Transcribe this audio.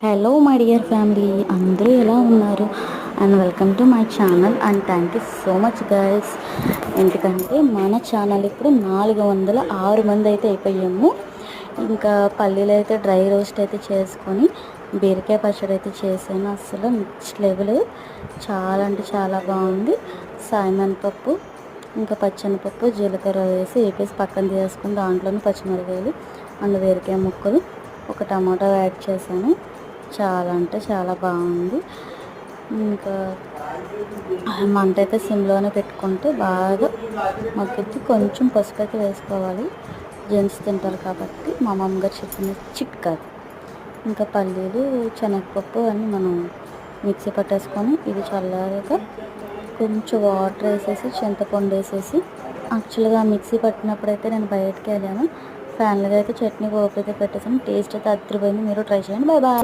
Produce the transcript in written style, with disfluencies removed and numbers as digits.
Hello my dear family, అందరూ ఎలా ఉన్నారు? And welcome to my channel and thank you so much guys. ఎందుకంటే మన ఛానల్ ఇప్పుడు 406 మంది అయితే అయిపోయాము. ఇంకా పల్లీలు అయితే డ్రై రోస్ట్ అయితే చేసుకొని బీరకాయ పచ్చడి అయితే చేశాను. అసలు నెక్స్ట్ లెవెల్, చాలా అంటే చాలా బాగుంది. సాయమనపప్పు, ఇంకా పచ్చెనపప్పు, జీలకర్ర వేపేసి పక్కన తీసుకొని దాంట్లోనే పచ్చిమిరపకాయలు అండ్ బీరకాయ ముక్కలు, ఒక టమాటో యాడ్ చేశాను. చాలా అంటే చాలా బాగుంది. ఇంకా మంట అయితే సిమ్లోనే పెట్టుకుంటే బాగా మగ్గిద్ది. కొంచెం పసుపు అయితే వేసుకోవాలి, జెంట్స్ తింటారు కాబట్టి మా మామగారు చెప్పిన చిట్కా. ఇంకా పల్లీలు, శనగపప్పు అన్నీ మనం మిక్సీ పట్టేసుకొని ఇది చల్లారాక కొంచెం వాటర్ వేసేసి చింతపండు వేసేసి, యాక్చువల్గా మిక్సీ పట్టినప్పుడు అయితే నేను బయటకు వెళ్ళాను, ఫ్యాన్లుగా అయితే చట్నీ పోపు అయితే పెట్టేసాను. టేస్ట్ అయితే అదిరిపోయింది. మీరు ట్రై చేయండి. Bye bye.